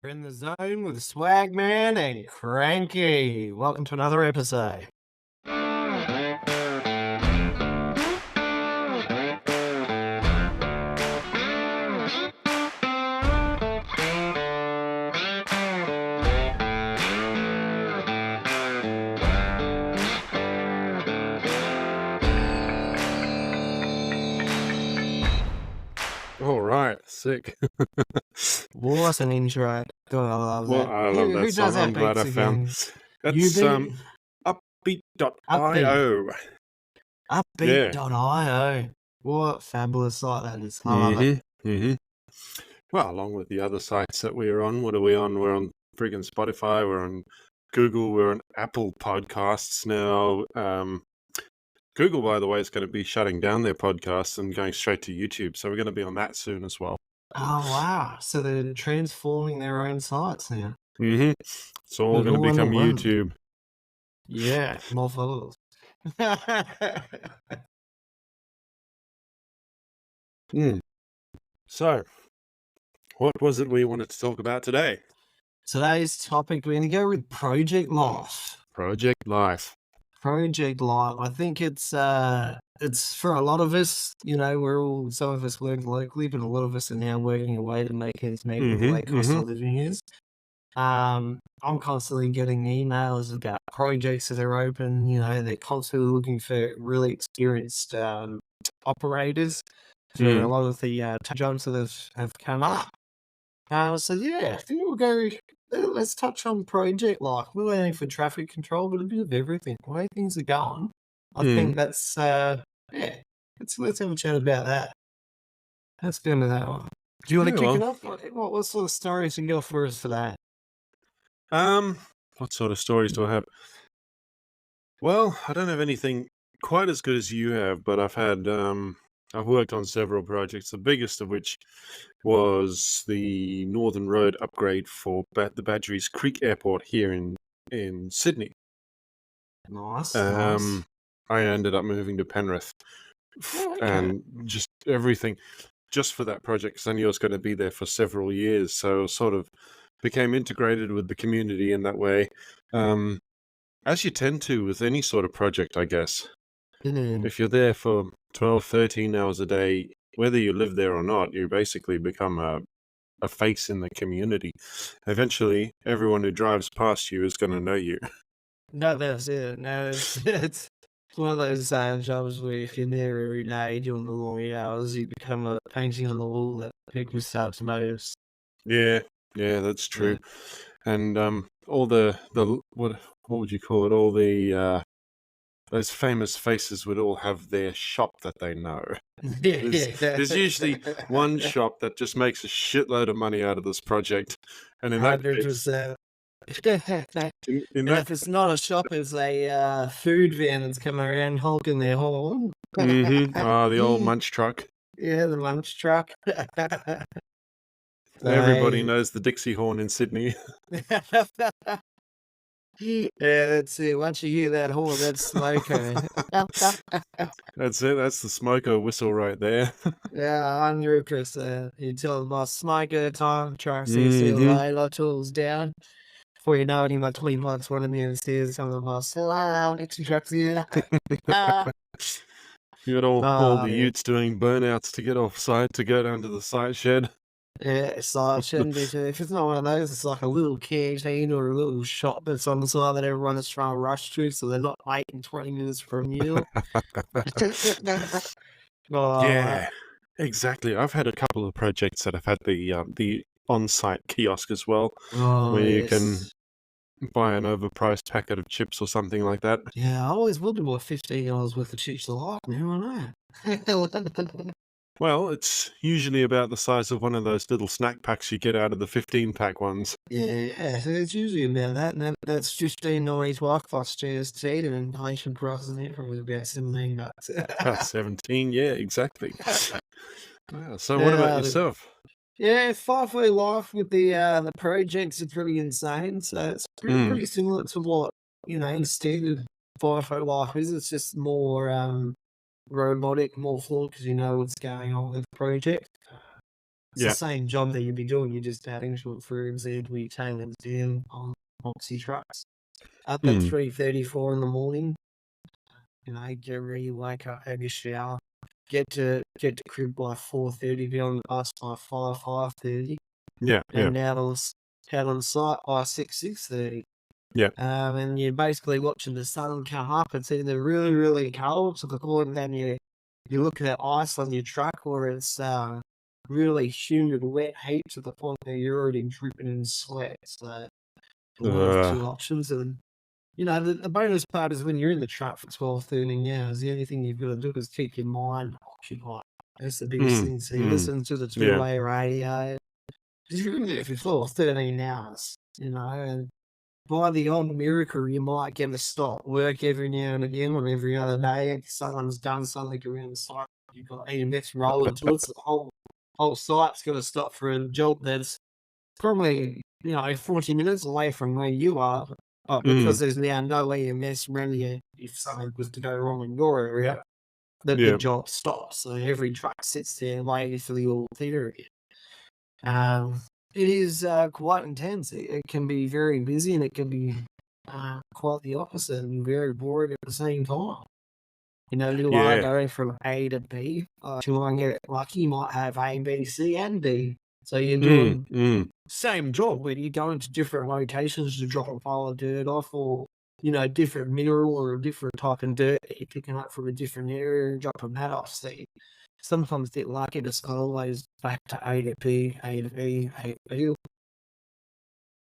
We're in the zone with SwagMan and Cranky. Welcome to another episode. All right, sick. What an intro. God, I love Well, that. I love Who that does song. that I'm glad I beats found again? that's Upbeat. upbeat.io. Yeah. Upbeat.io. What fabulous site that is. I love it. Well, along with the other sites that we're on, what are we on? We're on friggin' Spotify, we're on Google, we're on Apple Podcasts now. Google, by the way, is going to be shutting down their podcasts and going straight to YouTube, so we're going to be on that soon as well. Oh, wow. So they're transforming their own sites now. It's all going to become YouTube. Yeah, more followers. So, what was it we wanted to talk about today? Today's topic, we're going to go with project life. Project life. Project life. I think it's for a lot of us, some of us work locally, but a lot of us are now working away to make ends meet with the way cost of living is. I'm constantly getting emails about projects that are open. They're constantly looking for really experienced operators for a lot of the jobs that have come up. So yeah, I think we'll go. Let's touch on project life. We're aiming for traffic control, but a bit of everything. The way things are going, I think that's Let's have a chat about that. Let's go into that one. Do you want to kick it off? What sort of stories you got for us for that? What sort of stories do I have? Well, I don't have anything quite as good as you have, but I've worked on several projects, the biggest of which was the Northern Road upgrade for the Badgerys Creek Airport here in Sydney. Nice. I ended up moving to Penrith and just everything just for that project because I knew I was going to be there for several years, so sort of became integrated with the community in that way, as you tend to with any sort of project, I guess. If you're there for 12, 13 hours a day, whether you live there or not, you basically become a face in the community. Eventually, everyone who drives past you is going to know you. No, that's it. No, it's one of those jobs where if you're there every day doing the long hours, you become a painting on the wall that people start to notice. Yeah, that's true. And all the what would you call it? All the those famous faces would all have their shop that they know. There's usually one shop that just makes a shitload of money out of this project, and in that 100%. If it's not a shop, it's a food van that's coming around honking their horn. The old munch truck. Yeah, the lunch truck. Everybody knows the Dixie horn in Sydney. Yeah, that's it. Once you hear that horn, that's smoker. That's it. That's the smoker whistle right there. Yeah, 100%. You tell them about smoker time, try to see you later, tools down. Before you know it, in about 20 months, one of me upstairs, some of us, Dixie trucks here. You got all the utes doing burnouts to get off site to go down to the site shed. Yeah, site shed. If it's not one of those, it's like a little canteen or a little shop that's on the side that everyone is trying to rush to, so they're not waiting 20 minutes for a meal. Yeah, exactly. I've had a couple of projects that have had the on-site kiosk as well, where you can buy an overpriced packet of chips or something like that. Yeah, I always wondered what $15 worth of chips are like. Now I know. Well, it's usually about the size of one of those little snack packs you get out of the 15-pack ones. Yeah, so it's usually about that, and that's $15 workforce GST, and inflation price in it probably about $17. About 17, yeah, exactly. So what about yourself? Yeah, FIFO life with the projects is pretty insane. So it's pretty similar to what standard FIFO life is. It's just more robotic, more flawed because you know what's going on with the project. It's the Yeah. same job that you'd be doing. You're just adding to it. For example, you take them down on boxy trucks up at Mm. 3:34 in the morning. Get ready, wake up, have your shower, get to crib by 4:30, be on the bus by 5:30, Yeah. Yeah. and out on site by 6:30. Yeah. And you're basically watching the sun come up. It's either really, really cold to the point that you look at ice on your truck, or it's really humid, wet heat to the point that you're already dripping in sweat. So one of Uh, two options. And the bonus part is when you're in the truck for 12, 13 hours, the only thing you've got to do is keep your mind occupied. That's the biggest mm. thing. So you Mm. listen to the Yeah. two-way radio. You're in there for 12, 13 hours, and by the odd miracle, you might get to stop work every now and again, or every other day. If someone's done something around the site, you've got EMS rolling to it, so the whole site's got to stop for a job that's probably 40 minutes away from where you are. Mm. Because there's now no EMS around you. If something was to go wrong in your area, that the Yeah. job stops. So every truck sits there waiting for the all clear again. It is quite intense. It can be very busy, and it can be quite the opposite and very boring at the same time. You are Yeah. going from A to B. If you want to get lucky, you might have A, B, C, and D. So you're Mm. doing Mm. same job, but you're going to different locations to drop a pile of dirt off, or different mineral or a different type of dirt that you're picking up from a different area and dropping that off. So you sometimes get lucky, it's not always back to A to B, A to B, A to B.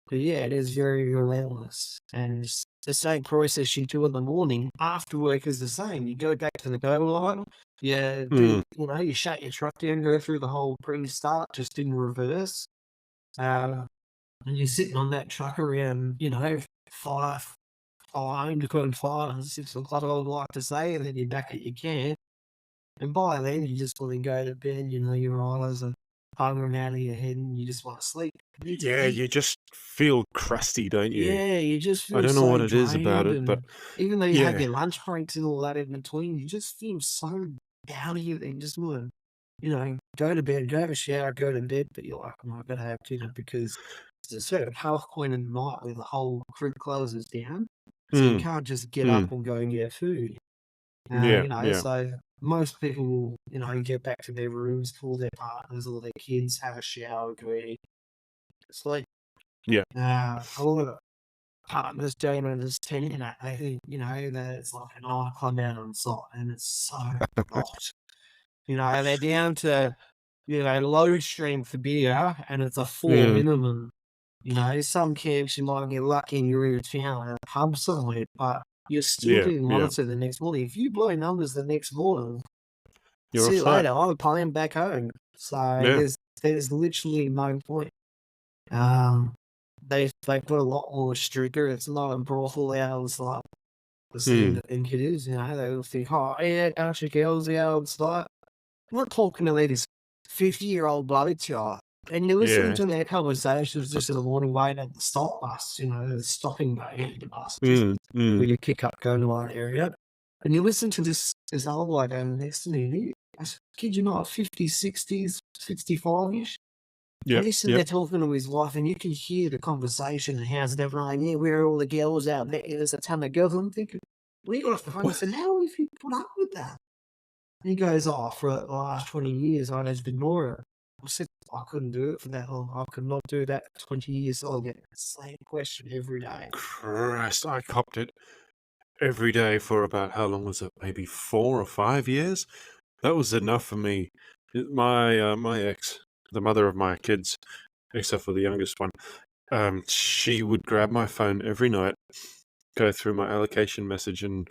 But yeah, it is very relentless. And it's the same process you do in the morning. After work is the same. You go back to the go line, Mm. you shut your truck down, go through the whole pre-start just in reverse. And you're sitting on that truck around, 5, between 5 and 6 o'clock, I would like to say, and then you're back at your camp. And by then, you just want to go to bed, your eyes are hovering out of your head and you just want to sleep. Yeah. You just feel crusty, don't you? Yeah, you just I feel don't know so what it is about drained, it, but and even though you have yeah. your lunch breaks and all that in between, you just feel so down here and just want to, go to bed, go have a shower, go to bed, but you're like, "Oh, I gotta have dinner," because there's a certain half point in the night where the whole crib closes down, so you Mm. can't just get up Mm. and go and get food. Yeah. Yeah. So most people will, get back to their rooms, call their partners or their kids, have a shower, go eat, sleep. Yeah. A lot of partners doing it as 10, they think, that it's like an nightclub out on site, and it's so not. They're down to, low stream for beer, and it's a 4 Mm. minimum. Some camps you might get lucky and you're in a town and a pub somewhere, but you're still Yeah. getting Yeah. monitored the next morning. If you blow numbers the next morning, You're see off you site. later. I'm playing back home. So Yeah. there's literally no point. They've got a lot more stricter. It's not a brothel hours like the scene Mm. that think it is. They'll think, oh yeah, a bunch of girls out. It's like, I'm not talking to this 50-year-old bloody child. And you're listening Yeah. to their conversations just in the morning waiting at the stop bus, the stopping bay at the bus, just Mm. where Mm. you kick up, go to one area. And you listen to this old guy down next to me. I kid you not, 50s, 60s, 65-ish. And Yep. he's sitting Yep. there talking to his wife, and you can hear the conversation and how's it everything. Yeah, where are all the girls out there? There's a ton of girls. I'm thinking, we got off the phone. I said, how have you put up with that? And he goes, oh, for the last 20 years, I just ignore it. I said, I couldn't do it for that long. I could not do that for 20 years. So I'll get the same question every day. Christ, I copped it every day for about, how long was it? Maybe 4 or 5 years? That was enough for me. My ex, the mother of my kids, except for the youngest one, she would grab my phone every night, go through my allocation message and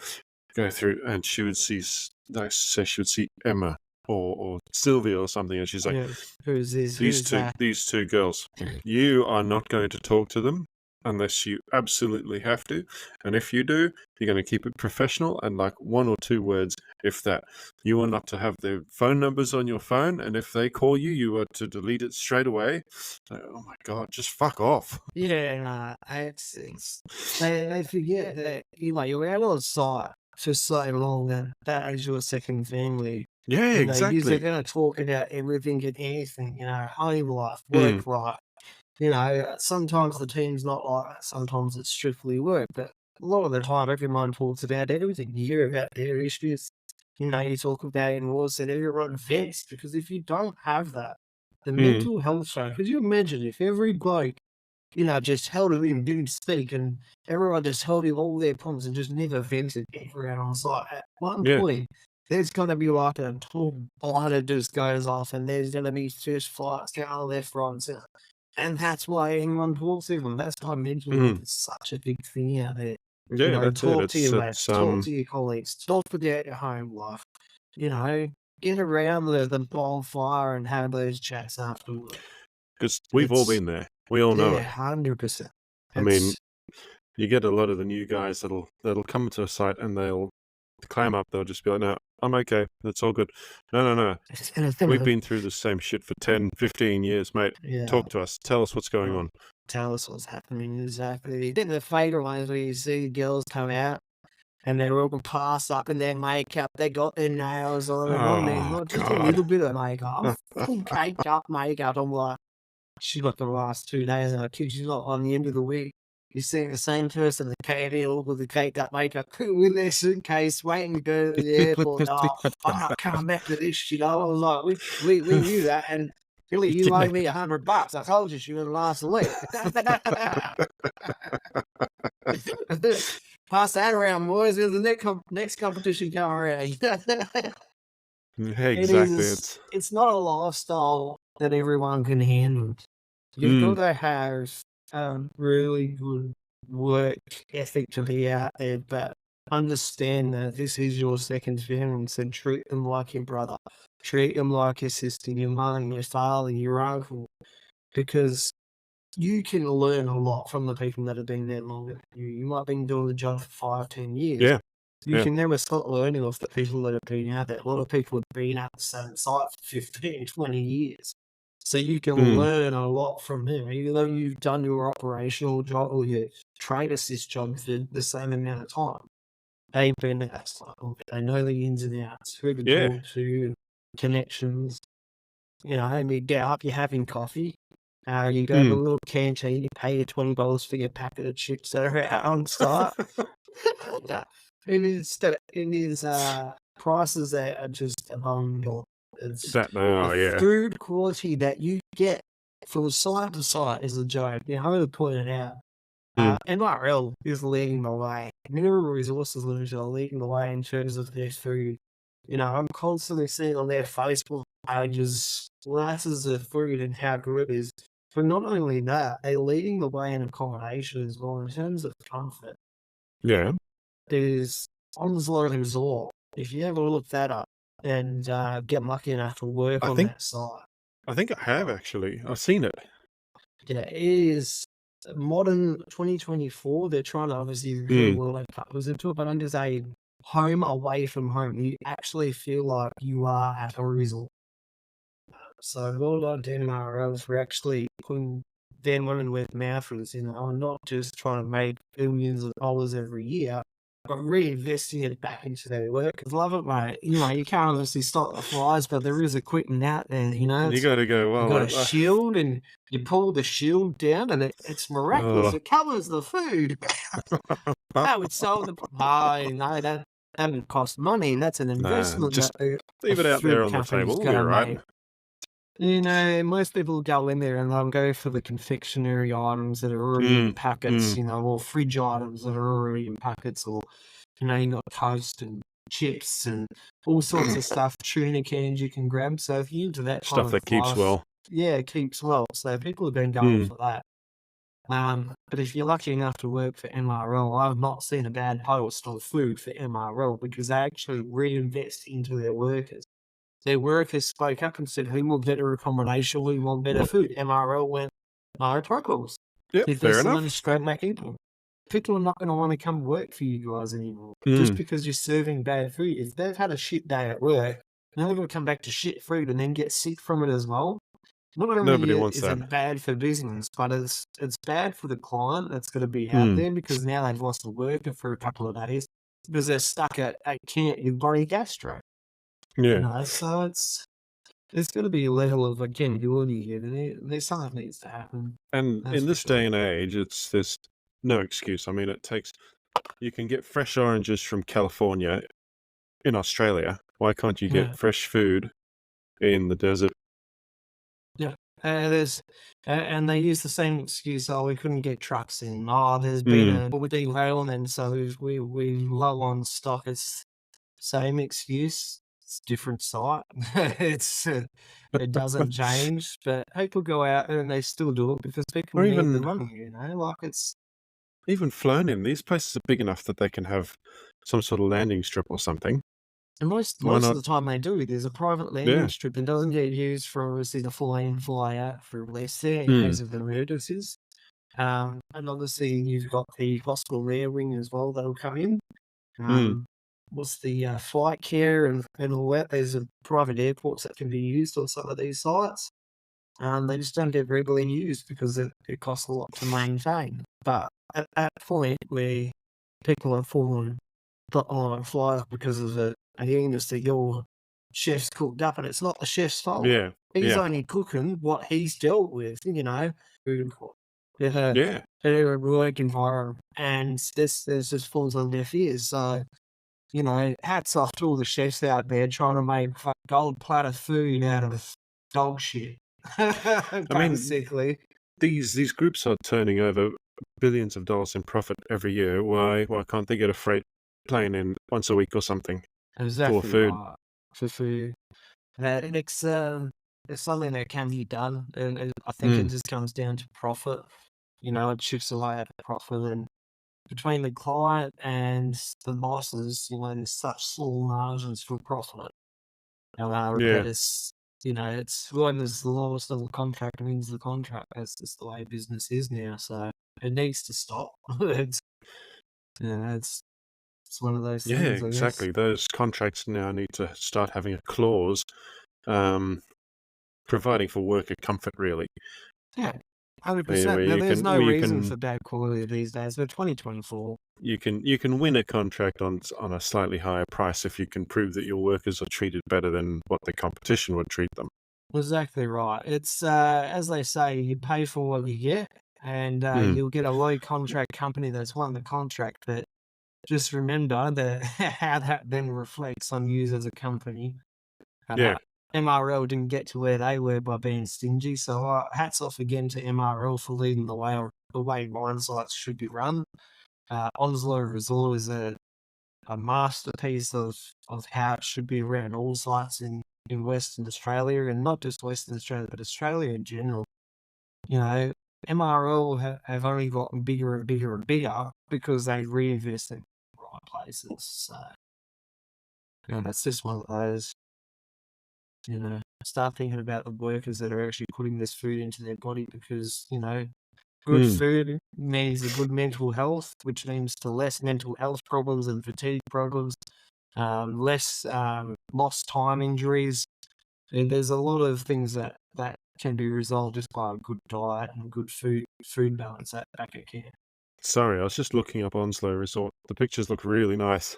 go through, and she would see, say she would see Emma or Sylvia or something, and she's like, Yeah, who's this? Who's that? these two girls, you are not going to talk to them unless you absolutely have to, and if you do, you're going to keep it professional and like 1 or 2 words, if that. You are not to have their phone numbers on your phone, and if they call you, you are to delete it straight away. Like, oh my god, just fuck off. Yeah, they forget that you're out on site for so long that is your second family. Yeah, Because they're exactly. going to talk about everything and anything, home life, Mm, work life. Sometimes the team's not like that. Sometimes it's strictly work, but a lot of the time, everyone talks about everything. You hear about their issues. You talk about in-laws and everyone vents, because if you don't have that, the mm, mental health side, could you imagine if every bloke, just held it in, didn't speak, and everyone just held in all their problems and just never vented ever out on site? At one yeah. point, there's going to be like a total blighter just goes off, and there's going to be first flights going left, right, and center. And that's why anyone talks to them. That's why mental health Mm, is such a big thing out there. yeah, that's it. Talk to your mates, It's talk to your colleagues, talk about your home life, you know, get around the bonfire and have those chats afterward. because we've all It's, been there. We all know yeah, it. 100%. I mean, It's, you get a lot of the new guys that'll come to a site and they'll clam up. They'll just be like, "No, I'm okay. That's all good." No, no, no. We've been through the same shit for 10, 15 years, mate. yeah. Talk to us. Tell us what's going on. Tell us what's happening exactly. Then the fatal ones where you see girls come out and they're all passed up in their makeup. They got their nails on and on there, Oh, not just a God. little bit of makeup, full caked up makeup. I'm like, she's got the last 2 days, and I kid you not, on the end of the week, you're seeing the same person, the KD, all with the caked up makeup, with their suitcase, waiting to go to the airport. Oh, I'm not coming back to this shit. I was like, we knew that, and Billy, you Yeah. owe me $100. I told you she was last week. Pass that around, boys. There's the next competition going around. Yeah, It exactly. is. It's not a lifestyle that everyone can handle. You've got Mm, to have really good work ethic to be out there, but understand that this is your second parents and treat them like your brother. Treat them like your sister, your mum, your father, your uncle, because you can learn a lot from the people that have been there longer than you. You might have been doing the job for 5, 10 years. yeah, You yeah. can never stop learning off the people that have been out there. A lot of people have been at the same site for 15, 20 years. So you can Mm, learn a lot from them, even though you've done your operational job or your trade assist job for the same amount of time. They've been at that site. They know the ins and outs, who to yeah. talk to, connections. And you get up, you're having coffee. You go to a Mm. little canteen, you pay your $20 for your packet of chips that are out on site. It is prices that are just phenomenal. It's the Oh, yeah. food quality that you get from site to site is a joke. I'm going to point it out. Mm, NRL is leading the way. Mineral Resources Limited are leading the way in terms of their food. I'm constantly seeing on their Facebook pages glasses of food and how good it is. But not only that, they're leading the way in accommodation as well in terms of comfort. yeah. There's Onslow Resort. If you ever look that up and get lucky enough to work I on think that site, I think I have actually. I've seen it. yeah, it is modern 2024. They're trying to obviously Mm, include all that factors into it, but I'm just saying, home away from home, you actually feel like you are at a resort. So well done, Denmark, for actually putting their money where their mouth is, and not just trying to make billions of dollars every year, but reinvesting it back into their workers. Love it, mate. You can't obviously stop the flies, but there is equipment out there, you got to go, you've got a well, shield, and you pull the shield down, and it's miraculous. oh. It covers the food. Oh, it's sold the. Oh, no, that doesn't cost money. That's an Nah, investment that just a leave it out there food on the company's table. We'll going be to all right. make. Most people go in there and they'll go for the confectionery items that are already in Mm, packets, mm. or fridge items that are already in packets, or, you got toast and chips and all sorts of stuff, tuna cans you can grab. So if you're into that kind Stuff of that keeps life, well. yeah, it keeps well. So people have been going Mm, for that. But if you're lucky enough to work for MRL, I've not seen a bad post on food for MRL because they actually reinvest into their workers. Their workers spoke up and said, we want better accommodation, we want better food. MRL went, no protocols. yep, If there's fair some money enough. straight back into people are not going to want to come work for you guys anymore just Mm, because you're serving bad food. If they've had a shit day at work, they're going to come back to shit food and then get sick from it as well. Not only nobody wants is that. it bad for business, but it's bad for the client that's going to be out Mm, there because now they've lost a worker for a couple of days because they're stuck at can't you bloody gastro. Yeah. So it's got to be a level of accountability here. There's something needs to happen. And That's in for this sure. day and age, there's no excuse. I mean, you can get fresh oranges from California in Australia. Why can't you get Yeah. fresh food in the desert? Yeah. There's and they use the same excuse. Oh, we couldn't get trucks in. Oh, there's been Mm. a derailment, so we low on stock. It's same excuse. It's different site. It doesn't change, but people go out and they still do it because people Or need the even money. Like it's flown in. These places are big enough that they can have some sort of landing strip or something. and Why most of not? the time they do. There's a private landing Yeah. strip that doesn't get used for obviously the fly in, fly out for less there in Mm. case of emergencies. And obviously you've got the hospital air wing as well that'll come in. Mm. What's the flight care and all that? There's a private airports that can be used on some of these sites. They just don't get regularly used because it costs a lot to maintain. But at that point where people are falling on a fly off because of a illness that your chef's cooked up, and it's not the chef's fault. Yeah. He's Yeah. only cooking what he's dealt with, with Yeah. a work environment, and this just falls on deaf ears. So, hats off to all the chefs out there trying to make gold platter food out of dog shit, I mean, basically. these groups are turning over billions of dollars in profit every year. Why can't they get a freight plane in once a week or something for Exactly food? right. For food. And it's something that can be done, and I think it Mm. just comes down to profit. It chips away at the profit, and between the client and the bosses, there's such small margins for profit. And Yeah. it's whoever's the lowest level contract wins the contract. That's just the way business is now. So it needs to stop. it's it's one of those Yeah, things, I guess. exactly. Those contracts now need to start having a clause um, providing for worker comfort, really. Yeah, Where 100%. Now, you there's can no where you reason can for bad quality these days. We're 2024. you can win a contract on a slightly higher price if you can prove that your workers are treated better than what the competition would treat them. Exactly right. It's as they say, you pay for what you get, and Mm. you'll get a low contract company that's won the contract. But just remember that how that then reflects on you as a company. Yeah. MRL didn't get to where they were by being stingy. So hats off again to MRL for leading the way mine sites should be run. Onslow Resort is a masterpiece of how it should be around all sites in Western Australia, and not just Western Australia, but Australia in general. You know, MRL have only gotten bigger and bigger and bigger because they reinvest in the right places. So, that's just one of those, start thinking about the workers that are actually putting this food into their body because, good Mm. food means a good mental health, which leads to less mental health problems and fatigue problems, less lost time injuries. And there's a lot of things that can be resolved just by a good diet and good food balance at back at camp. Sorry, I was just looking up Onslow Resort. The pictures look really nice,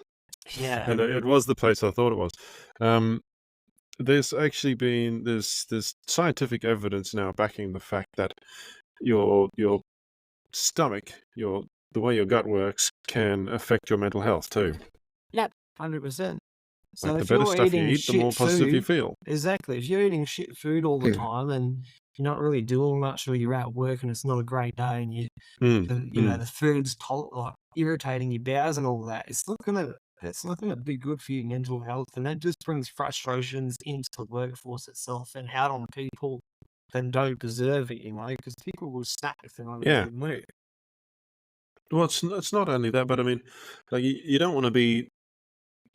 Yeah. and it was the place I thought it was. Um, there's actually been there's scientific evidence now backing the fact that your stomach, the way your gut works, can affect your mental health too. Yep. 100%. Like So the if better you're stuff you eating eat, the more shit positive you food, feel. exactly. If you're eating shit food all the time and you're not really doing much, or you're at work and it's not a great day, and Mm, mm. the food's like irritating your bowels and all that, it's not gonna be good for your mental health, and that just brings frustrations into the workforce itself and out on people that don't deserve it, because people will snap if they're not in a Yeah. good mood. Well, it's not only that, but I mean, like you don't want to be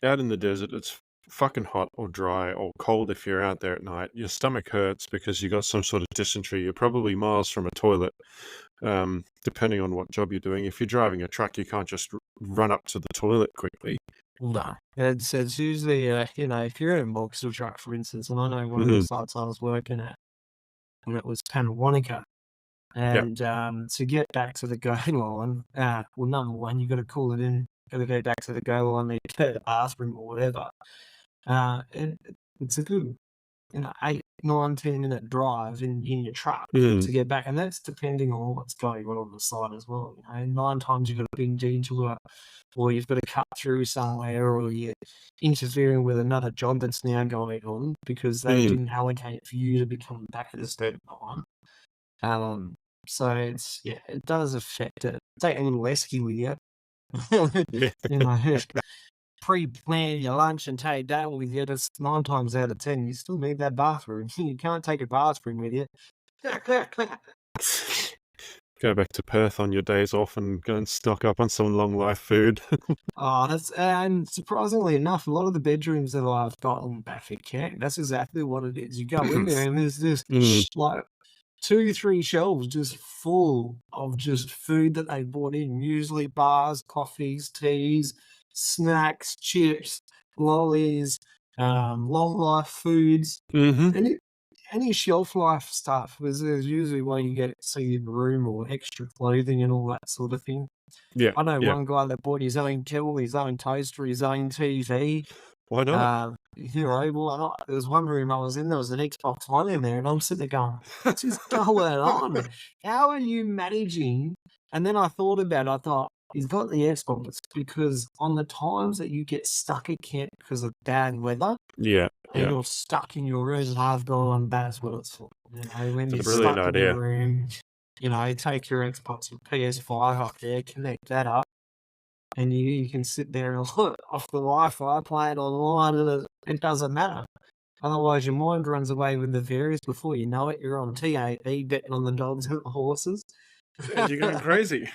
out in the desert. It's fucking hot or dry or cold if you're out there at night. Your stomach hurts because you got some sort of dysentery. You're probably miles from a toilet. Depending on what job you're doing. If you're driving a truck, you can't just run up to the toilet quickly. No. It's usually, if you're in a boxer truck, for instance, and I know one of the Mhm. sites I was working at, and it was Panawanica. Yeah. And to get back to the go line, well, number one, you got to call it in, got to go back to the go line, need to go to the bathroom or whatever. It's a good 8, 9, 10-minute drive in your truck Mm. to get back, and that's depending on what's going on the site as well. 9 times you've got to binge into it, or you've got to cut through somewhere, or you're interfering with another job that's now going on because they Mm. didn't allocate for you to be coming back at a certain time. So it does affect it. Take a little esky with you. Yeah. You know, pre-plan your lunch and take that with you. Just 9 times out of 10, you still need that bathroom. You can't take a bathroom with you. Go back to Perth on your days off and go and stock up on some long life food. And surprisingly enough, a lot of the bedrooms that I've gotten back at camp, that's exactly what it is. You go in there and there's just Mm. like 2, 3 shelves just full of just food that they bought in, usually bars, coffees, teas, snacks, chips, lollies, long life foods, Mm-hmm. any shelf life stuff. There's usually where you get see in the room or extra clothing and all that sort of thing. Yeah. I know Yeah. one guy that bought his own kettle, his own toaster, his own TV. Why not? There was one room I was in, there was an Xbox One in there, and I'm sitting there going, "What's just going on? How are you managing?" And then I thought about it. I thought, he's got the Xbox because on the times that you get stuck at camp because of bad weather Yeah. and Yeah. you're stuck in your room, I've gone, that's what it's for. When It's you're a brilliant stuck in your idea. room, take your Xbox, your PS5 up there, connect that up, and you can sit there and look off the Wi-Fi, play it online, and it doesn't matter. Otherwise, your mind runs away with the fairies. Before you know it, you're on TAP betting on the dogs and the horses. And you're going crazy.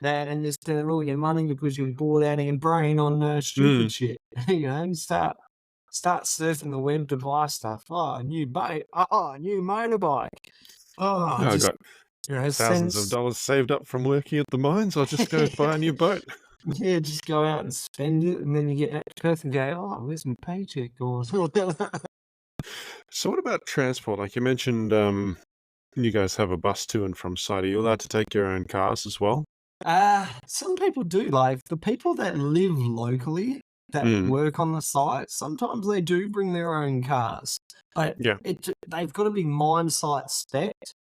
And just spending all your money because you're bored out of your brain on stupid shit. Start surfing the web to buy stuff. Oh, a new boat. Oh, a new motorbike. Oh, I got thousands of sense. dollars saved up from working at the mines. I'll just go buy a new boat. Yeah, just go out and spend it, and then you get that person and go, "Oh, where's my paycheck going?" So what about transport? Like you mentioned, you guys have a bus to and from site. Are you allowed to take your own cars as well? Some people do. Like the people that live locally that Mm. work on the site, sometimes they do bring their own cars. But Yeah. they've got to be mine site spec'd.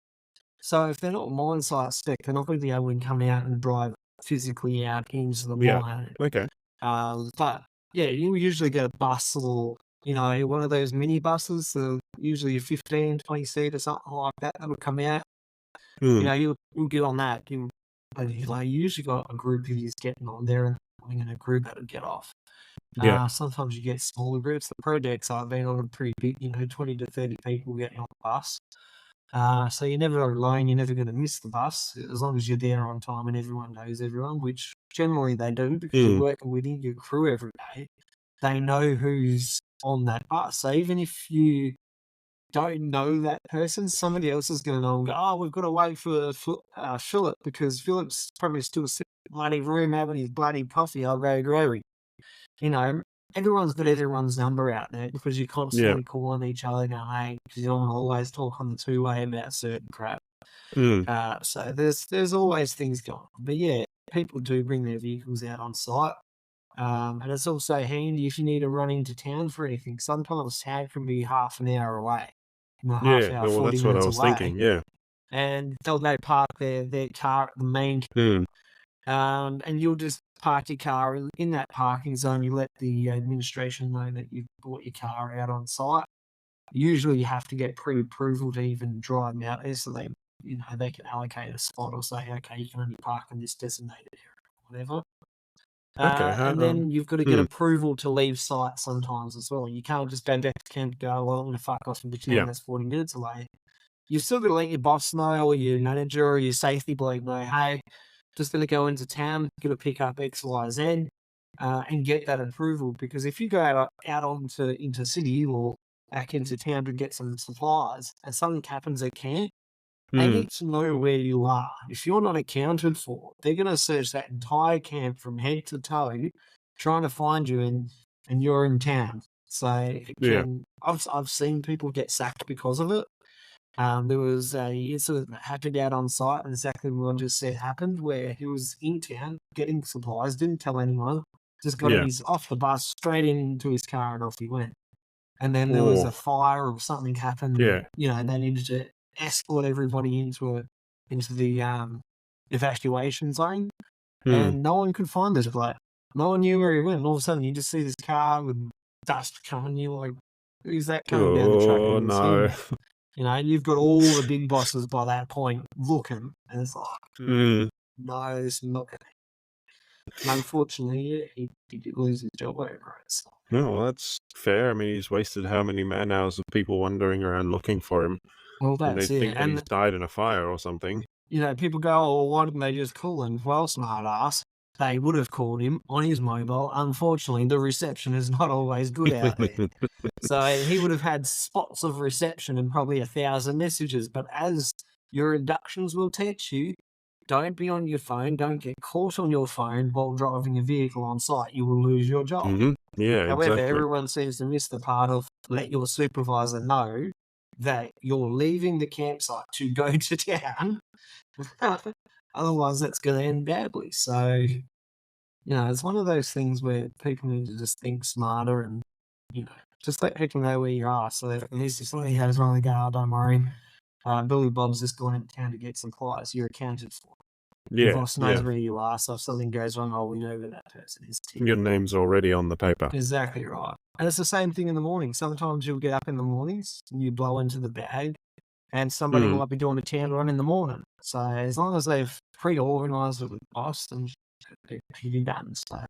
So if they're not mine site spec'd, they're not going to be able to come out and drive physically out into the Yeah. mine. Okay. But yeah, you usually get a bus or one of those mini buses, usually a 15, 20 seat or something like that. That'll come out. Mm. You'll get on that. You usually got a group of you getting on there and in a group that'll get off. Yeah. Sometimes you get smaller groups. The projects I've been on are pretty big, 20 to 30 people getting on the bus. So you're never alone. You're never going to miss the bus as long as you're there on time and everyone knows everyone, which generally they do because you're Mm. working within your crew every day. They know who's on that bus. So even if you don't know that person, somebody else is going to know and go, "Oh, we've got to wait for Philip because Philip's probably still sitting in the bloody room having his bloody coffee. I'll go grab him." Everyone's got everyone's number out there because you're Yeah. constantly calling each other going, "Hey," because you don't always talk on the two-way about certain crap. Mm. So there's always things going on. But yeah, people do bring their vehicles out on site. And it's also handy if you need to run into town for anything. Sometimes town can be half an hour away, half Yeah. hour, Well, 40 that's what I minutes was away. thinking. Yeah. And they'll go park their car at the main, Mm. and you'll just park your car in that parking zone. You let the administration know that you've brought your car out on site. Usually you have to get pre-approval to even drive them out there, so they can allocate a spot or say, "Okay, you can only park in this designated area," or whatever. Okay. And then you've got to get Mm. approval to leave site sometimes as well. You can't just go back to camp and go, "Well, I'm going to fuck off into Yeah. town that's 40 minutes away." You've still got to let your boss know or your manager or your safety bloke know, "Hey, just going to go into town, going to pick up X, Y, Z," and get that approval. Because if you go out into city or back into town to get some supplies and something happens at camp, they Mm. need to know where you are. If you're not accounted for, they're going to search that entire camp from head to toe, trying to find you, and you're in town. So Yeah. I've seen people get sacked because of it. There was a incident that happened out on site, and exactly what I just said happened, where he was in town getting supplies, didn't tell anyone. Just got Yeah. he's off the bus, straight into his car, and off he went. And then there was a Oh, fire or something happened. yeah. And they needed to escort everybody into the evacuation zone, Hmm. and no one could find this bloke. No one knew where he went. And all of a sudden, you just see this car with dust coming. You're like, who's that coming down the track? Oh, And it's no. him. You've got all the big bosses by that point looking, and it's like, Mm. no, it's not going to. And unfortunately, he did lose his job over it. So. No, well, that's fair. I mean, he's wasted how many man-hours of people wandering around looking for him, Well, and they that's it. think that he's And, died in a fire or something. people go, oh, well, why didn't they just call him? Well, smart ass. They would have called him on his mobile. Unfortunately, the reception is not always good out there. So he would have had spots of reception and probably 1,000 messages. But as your inductions will teach you, don't be on your phone. Don't get caught on your phone while driving a vehicle on site. You will lose your job. Yeah, However, exactly. everyone seems to miss the part of let your supervisor know that you're leaving the campsite to go to town. Otherwise, that's going to end badly. So, it's one of those things where people need to just think smarter and, just let people know where you are. So if he's just like, has only go, oh, don't worry. Billy Bob's just going into town to get some supplies. You're accounted for. Your Yeah, boss knows yeah. where you are. So if something goes wrong, oh, we know where that person is. Your name's already on the paper. Exactly right. And it's the same thing in the morning. Sometimes you'll get up in the mornings and you blow into the bag, and somebody might be doing a town run in the morning. So as long as they've pre-organised it with boss, then you'll be done. So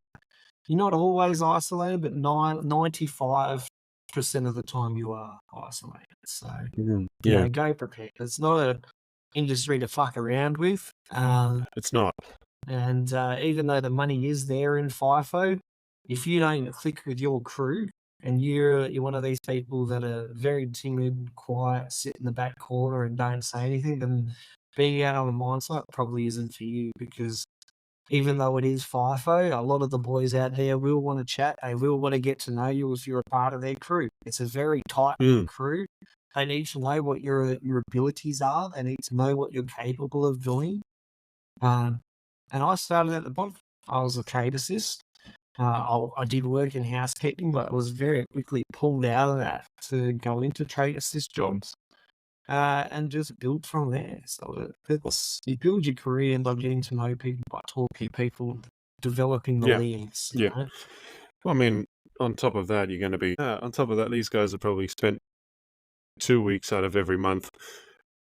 you're not always isolated, but 95% of the time you are isolated. So go prepared. It's not an industry to fuck around with. It's not. And even though the money is there in FIFO, if you don't click with your crew and you're one of these people that are very timid, quiet, sit in the back corner and don't say anything, then being out on a mine site probably isn't for you, because even though it is FIFO, a lot of the boys out there will want to chat. They will want to get to know you if you're a part of their crew. It's a very tight-knit crew. They need to know what your abilities are. They need to know what you're capable of doing. And I started at the bottom. I was a trade assist. I did work in housekeeping, but I was very quickly pulled out of that to go into trade assist jobs and just build from there. So you build your career by getting to know people, by talking to people, developing the links. Yeah. Well, I mean, on top of that, you're going to be, on top of that, these guys have probably spent 2 weeks out of every month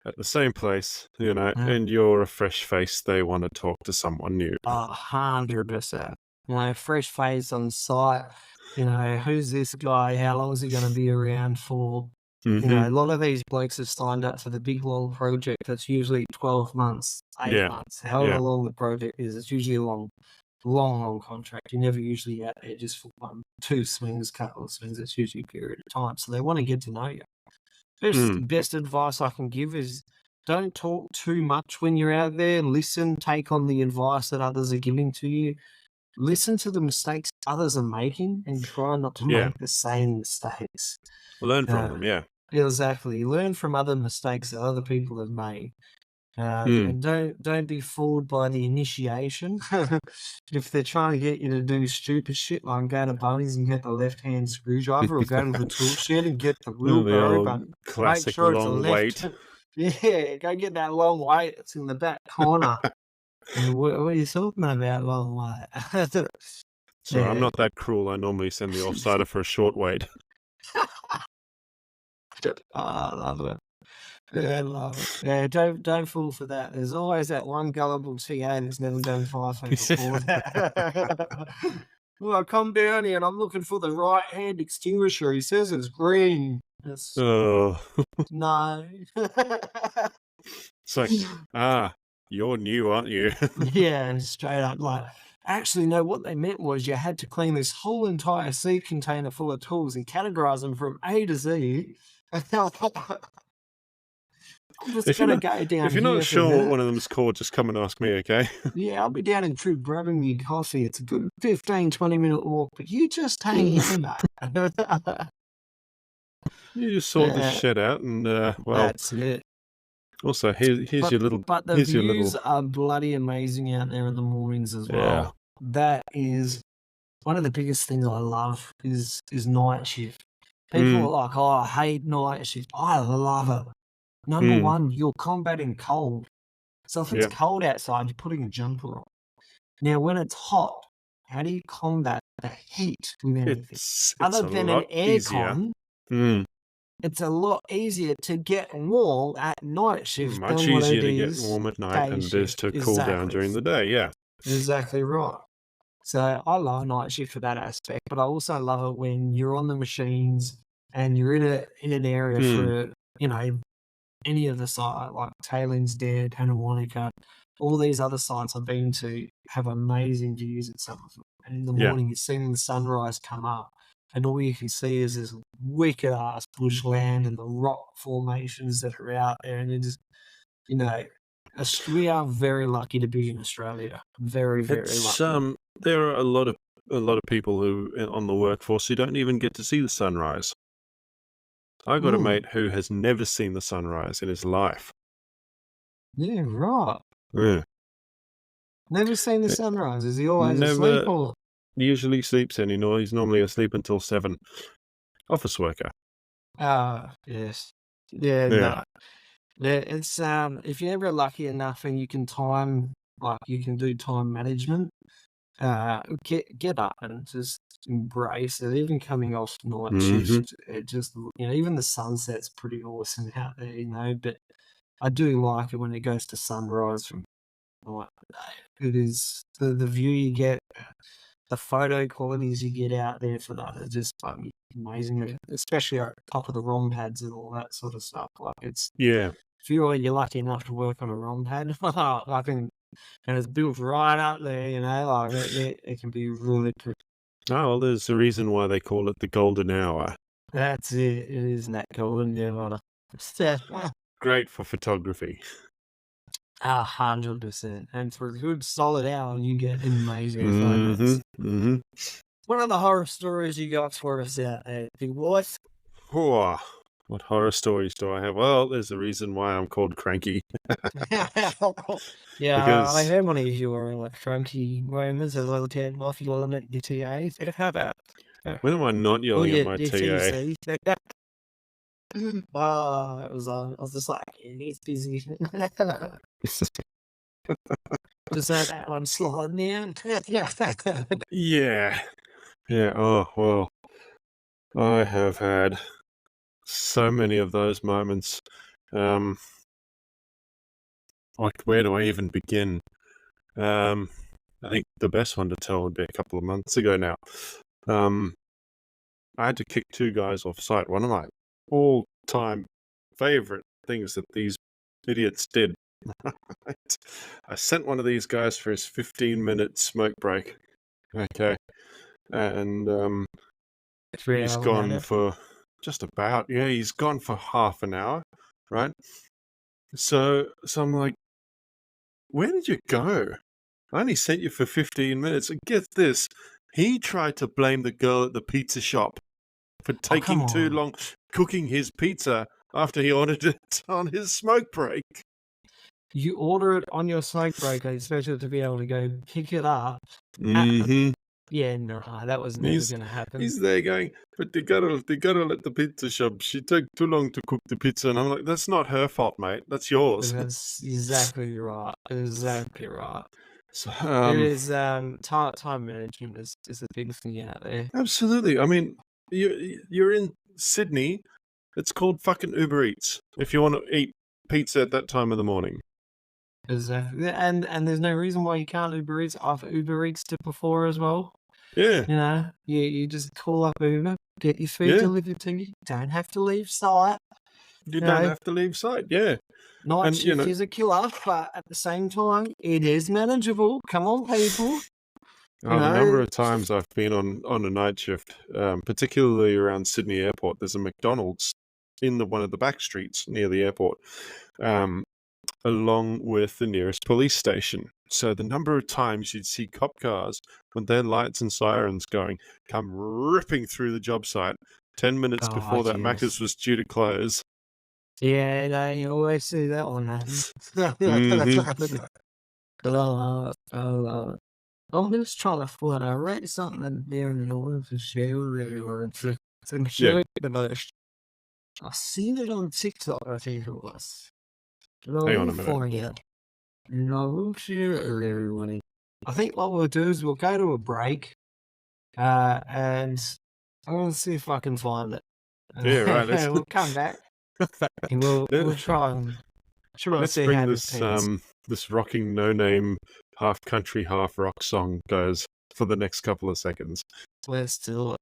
at the same place, and you're a fresh face. They want to talk to someone new. 100%. Fresh face on site. Who's this guy? How long is he going to be around for? A lot of these blokes have signed up for the big long project that's usually 12 months, 8 months, however long the project is. It's usually a long contract. You're never usually out there just for 1, 2 swings, couple of swings. It's usually a period of time. So they want to get to know you. Best advice I can give is don't talk too much when you're out there. Listen, take on the advice that others are giving to you. Listen to the mistakes others are making and try not to make the same mistakes. Learn from them, Exactly. Learn from other mistakes that other people have made. And don't be fooled by the initiation. If they're trying to get you to do stupid shit like go to Bunnings and get the left-hand screwdriver, or go to the tool shed and get the wheelbarrow, but classic make sure it's a long left. wait. Yeah, go get that long weight. It's in the back corner. What are you talking about, long weight? So I'm not that cruel. I normally send the offsider for a short wait. I love it. Yeah, I love it. Yeah, don't fall for that. There's always that one gullible TA that's never done FIFO before that. Well, I come down here and I'm looking for the right-hand extinguisher. He says it's green. Oh. No. It's like, you're new, aren't you? Yeah, and straight up actually, no, what they meant was you had to clean this whole entire seed container full of tools and categorize them from A to Z. I'm just going to go down. If you're not sure what one of them's called, just come and ask me, okay? Yeah, I'll be down in Troop grabbing me coffee. It's a good 15, 20-minute walk, but you just hang in there. You just sort this shit out, and that's it. Also, here's your little. But the views are bloody amazing out there in the mornings as well. That is one of the biggest things I love is night shift. People Mm, are like, "Oh, I hate night shift." I love it. Number mm, one, you're combating cold. So if it's yeah. cold outside, you're putting a jumper on. Now, when it's hot, how do you combat the heat with anything? It's Other a than an lot easier. aircon, Mm, it's a lot easier to get warm at night shift much than what it easier to get is warm at night day than it is shift. to cool down Exactly. during the day. Yeah. Exactly right. So I love night shift for that aspect, but I also love it when you're on the machines and you're in an area Mm, for, you know, any of the site like Tailings Dead, Hannawanaka, all these other sites I've been to have amazing views at some of them. And in the yeah. morning, you're seeing the sunrise come up, and all you can see is this wicked ass bushland and the rock formations that are out there. And it is, you know, we are very lucky to be in Australia. Very, very It's lucky. there are a lot of people who on the workforce who don't even get to see the sunrise. I got a Mm, mate who has never seen the sunrise in his life. yeah, right. Yeah. Never seen the Eh, sunrise. Is he always asleep Never or? usually sleeps anymore. He's normally asleep until 7. Office worker. Ah, yes. Yeah, Yeah. no. Yeah, it's if you're ever lucky enough and you can you can do time management, get up and just embrace it. Even coming off night Mhm. shift, it just even the sunset's pretty awesome out there, But I do like it when it goes to sunrise from night to day. It is the view you get, the photo qualities you get out there for that are just amazing, especially at top of the ROM pads and all that sort of stuff. Like it's Yeah. if you're lucky enough to work on a ROM pad, and it's built right up there, like it can be really pretty. Oh, well, there's a reason why they call it the golden hour. That's it. It is that golden hour. Great for photography. 100%. And for a good solid hour, you get amazing photos. Mhm. Mhm. What are the horror stories you got for us out there, big boys? Whoa. What horror stories do I have? Well, there's a reason why I'm called Cranky. Yeah, I Because heard one of you were like Cranky moments as well, 10 off you on it, your TAs. How about? when am I not Oh, yelling at yeah, my your TA? TC. Oh, I was just like, he's busy. Just had that one sliding down. Yeah. Yeah. Yeah. Oh, well, I have had so many of those moments. Um, like, where do I even begin? I think the best one to tell would be a couple of months ago now. I had to kick 2 guys off site. One of my all-time favorite things that these idiots did. Right? I sent one of these guys for his 15-minute smoke break. Okay. And he's 3 hour gone ladder. for he's gone for half an hour, right? So I'm like, where did you go? I only sent you for 15 minutes. And get this, he tried to blame the girl at the pizza shop for Oh, come taking too on. long cooking his pizza after he ordered it on his smoke break. You order it on your smoke break, especially to be able to go pick it up. Mm-hmm. Yeah, no, that was never He's going to happen. he's there going, but they gotta let the pizza shop. She took too long to cook the pizza, and I'm like, that's not her fault, mate. That's yours. That's exactly right. Exactly right. So, It is time management is a big thing out there. absolutely. I mean, you're in Sydney. It's called fucking Uber Eats if you want to eat pizza at that time of the morning. Exactly. And there's no reason why you can't Uber Eats. I've Uber Eats it before as well. Yeah, You just call up Uber, get your food yeah. delivered to you. Don't have to leave site. You You don't know, have to leave site. Yeah, night and shift is a killer, but at the same time, it is manageable. Come on, people. the number of times I've been on a night shift, particularly around Sydney Airport, there's a McDonald's in one of the back streets near the airport, along with the nearest police station. So the number of times you'd see cop cars with their lights and sirens going, come ripping through the job site 10 minutes before that yes. Macca's was due to close. Yeah, you always see that one happen. Mm-hmm. I love it. I'm just trying to find. I read something there in order to share with everyone. To Yeah. share it the most. I seen it on TikTok, I think it was. And I Hang on will a minute. find out. And I will share it with everybody. I think what we'll do is we'll go to a break. And I'm going to see if I can find it. Yeah, right. We'll come back and we'll try and Let's see bring how this this rocking no-name half country half rock song goes for the next couple of seconds. Let's do it.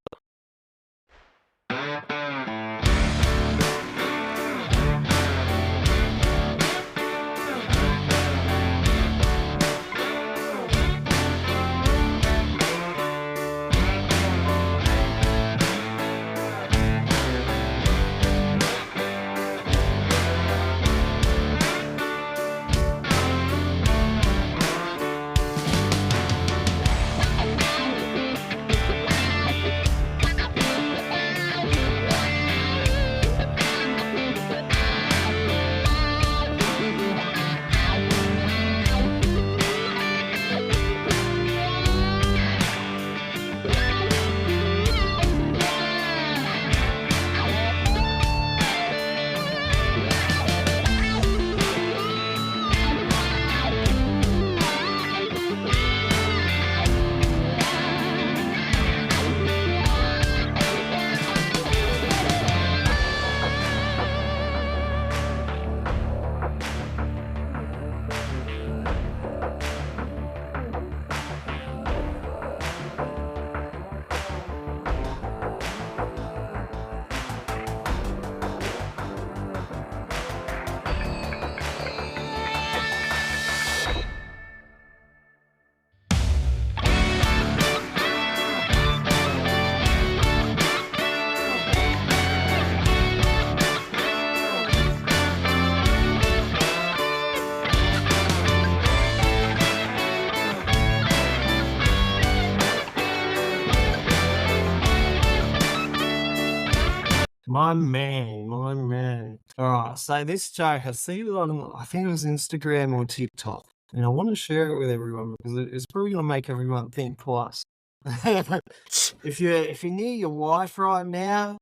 My man. All right, so this joke, I see it on, I think it was Instagram or TikTok, and I want to share it with everyone because it's probably going to make everyone think twice. If you're near your wife right now,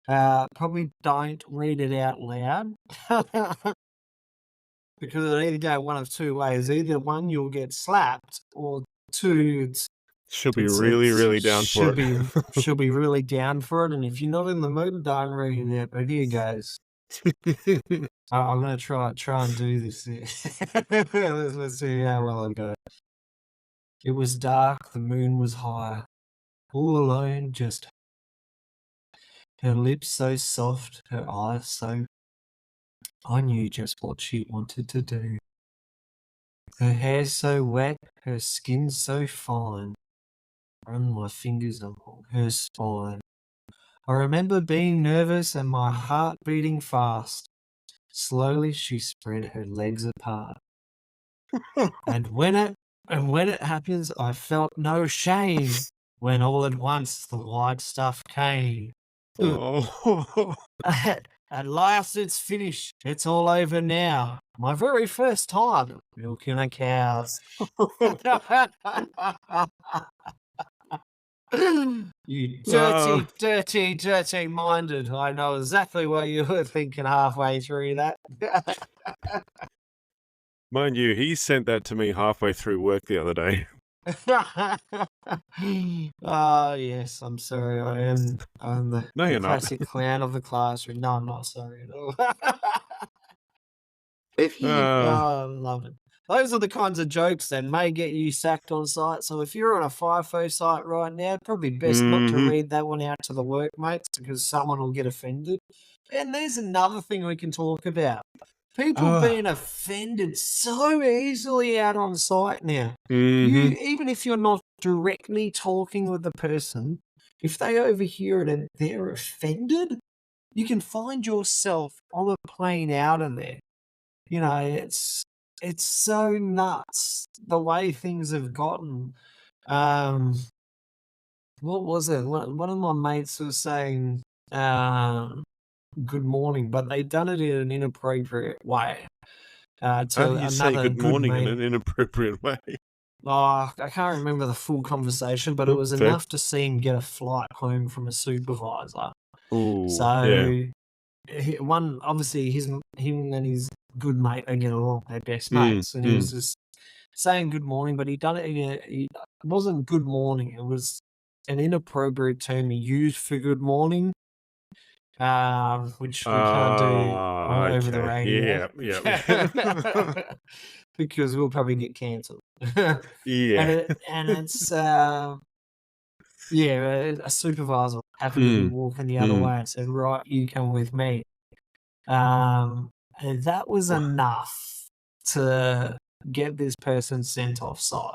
probably don't read it out loud because it'll either go one of two ways. Either one, you'll get slapped, or two, She'll be really down for it. She'll be really down for it, and if you're not in the mood, don't read it out. But here goes. I'm gonna try and do this. Let's see how well I go. It was dark, the moon was high, all alone, just her lips so soft, her eyes so. I knew just what she wanted to do. Her hair so wet, her skin so fine. Run my fingers along her spine. I remember being nervous and my heart beating fast. Slowly she spread her legs apart. and when it happens, I felt no shame. When all at once the white stuff came. Oh. At last it's finished. It's all over now. My very first time milking a cow. You dirty minded. I know exactly what you were thinking halfway through that. Mind you, he sent that to me halfway through work the other day. Yes, I'm sorry. I'm the classic clown of the classroom. No, I'm not sorry at all. I love it. Those are the kinds of jokes that may get you sacked on site. So if you're on a FIFO site right now, probably best not to read that one out to the workmates because someone will get offended. And there's another thing we can talk about. People being offended so easily out on site now. Even if you're not directly talking with the person, if they overhear it and they're offended, you can find yourself on a plane out of there. You know, it's so nuts the way things have gotten. What was it? One of my mates was saying, good morning, but they done it in an inappropriate way. How do you say good morning in an inappropriate way? Oh, I can't remember the full conversation, but it Oh, was fair. enough to see him get a flight home from a supervisor. Ooh, yeah. So, obviously, him and his good mate, they get along, they're best Mm, mates, and he was mm. just saying good morning, but he done it it wasn't good morning, it was an inappropriate term he used for good morning, which we can't do Ah, over the okay. radio Yeah, yeah. because we'll probably get cancelled. Yeah. And it's, yeah, a supervisor happened to be Mm, walking the other mm. way and said, "Right, you come with me." And that was enough to get this person sent off site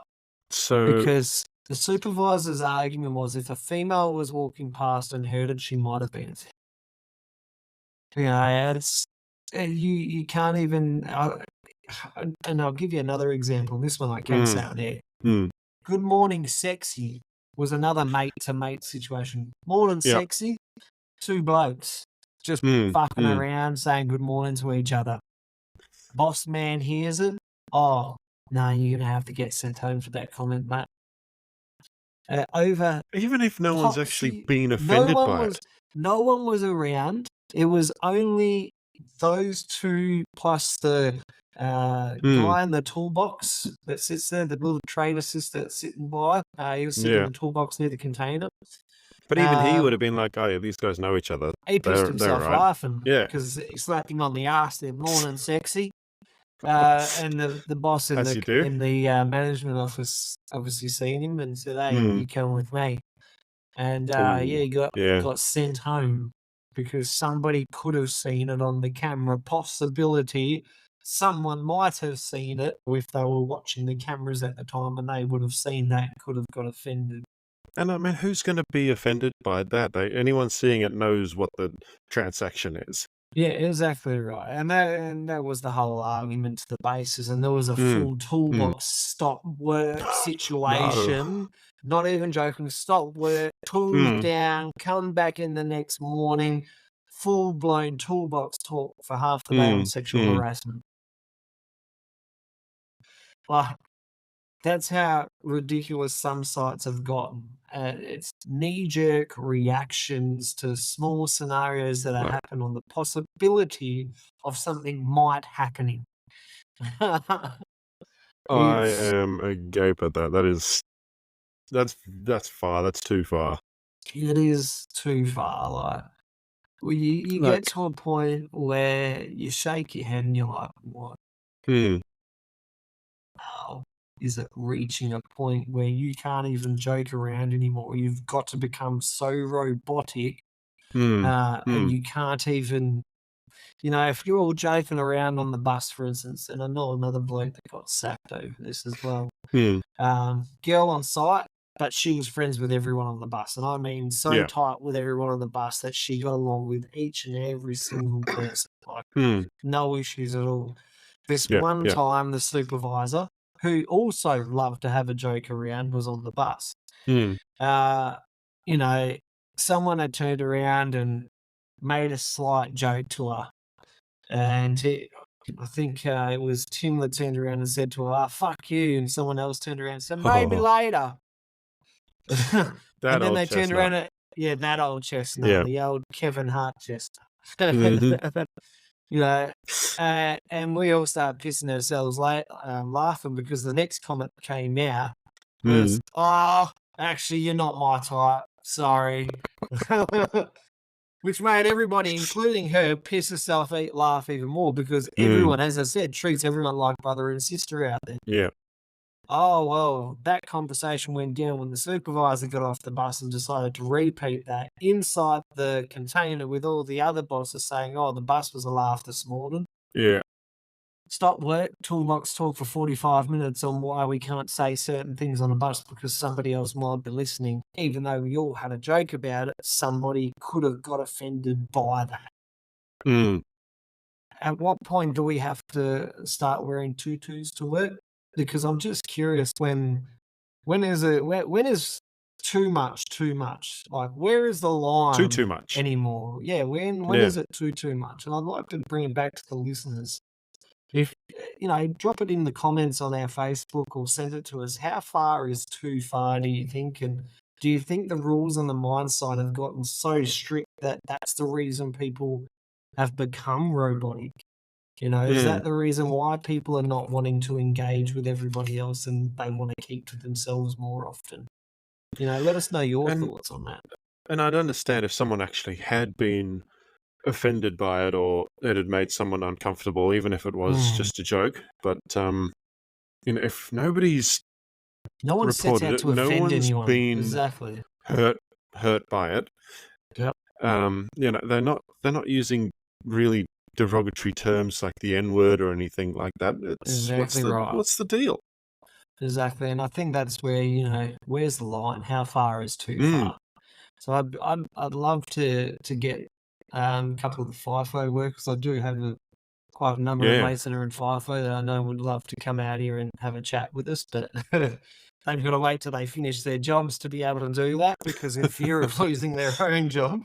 So, because the supervisor's argument was if a female was walking past and heard it, she might have been. You know, it's you can't even. And I'll give you another example. This one I can say mm, on air. mm. Good morning, sexy was another mate to mate situation. Morning, Yep. sexy. Two blokes just Mm, fucking mm. around saying good morning to each other. Boss man hears it. Oh, no, you're going to have to get sent home for that comment, mate. Over Even if no one's actually see, been offended by it. no one was around. It was only those two plus the Mm, guy in the toolbox that sits there, the little trade assistant sitting by. He was sitting in yeah. the toolbox near the container. But even he would Um, have been like, "Oh, yeah, these guys know each other. he pissed They're himself right." laughing Yeah, because he slapped him on the ass there, morning sexy. And the boss as you do. in the management office obviously seen him and said, "Hey, Mm. you come with me." And yeah, Ooh, he yeah. got sent home because somebody could have seen it on the camera. Possibility someone might have seen it if they were watching the cameras at the time, and they would have seen that, could have got offended. And I mean, who's going to be offended by that? Anyone seeing it knows what the transaction is. Yeah, exactly right. And that was the whole argument to the basis. And there was a Mm, full mm. toolbox stop work No. situation. Not even joking, stop work, tools Mm, down, come back in the next morning, full blown toolbox talk for half the day on mm, sexual mm. harassment. Like that's how ridiculous some sites have gotten. It's knee-jerk reactions to small scenarios that are Like, happen on the possibility of something might happening. I It's am agape at that. That's far. That's too far. it is too far. Like well, you get Like, to a point where you shake your head and you're like, "What? mm, How is it reaching a point where you can't even joke around anymore? You've got to become so robotic, mm, and mm, you can't even." You know, if you're all joking around on the bus, for instance, and I know another bloke that got sacked over this as well. mm. Girl on site, but she was friends with everyone on the bus. And I mean, so Yeah. tight with everyone on the bus that she got along with each and every single person. Like, Mm, no issues at all. This yeah, one yeah. time, the supervisor, who also loved to have a joke around, was on the bus. Mm, Uh, you know, someone had turned around and made a slight joke to her. And I think it was Tim that turned around and said to her, fuck you. And someone else turned around and said, maybe oh, later. that And then old they turned chestnut. around and, yeah, that old chestnut, Yeah. the old Kevin Hart chestnut. Mhm. You know, and we all started pissing ourselves laughing because the next comment that came out was, Mm, oh, actually, you're not my type. Sorry. Which made everybody, including her, piss herself, laugh even more because mm, everyone, as I said, treats everyone like brother and sister out there. yeah. Oh, well, that conversation went down when the supervisor got off the bus and decided to repeat that inside the container with all the other bosses saying, oh, the bus was a laugh this morning. Yeah. Stop work, toolbox talk for 45 minutes on why we can't say certain things on a bus because somebody else might be listening. Even though we all had a joke about it, somebody could have got offended by that. Mm. At what point do we have to start wearing tutus to work? Because I'm just curious when is it when is too much too much? Like where is the Too line much. anymore? Yeah, when Yeah. is it too much? And I'd like to bring it back to the listeners. If drop it in the comments on our Facebook or send it to us. How far is too far, do you think? And do you think the rules on the mine site have gotten so strict that that's the reason people have become robotic? Is Mm. that the reason why people are not wanting to engage with everybody else and they want to keep to themselves more often? Let us know your And thoughts on that. and I'd understand if someone actually had been offended by it or it had made someone uncomfortable, even if it was Mm. just a joke. But if nobody's No one sets reported out it, to no offend one's anyone. been Exactly. hurt by it. Yep. They're not using really derogatory terms like the N word or anything like that. It's Exactly right. what's the deal? Exactly. And I think that's where, where's the line? How far is too Mm, far? So I'd love to get a couple of the FIFO workers. I do have quite a number of yeah. mates that are in FIFO that I know would love to come out here and have a chat with us, but they've got to wait till they finish their jobs to be able to do that, because in fear of losing their own job,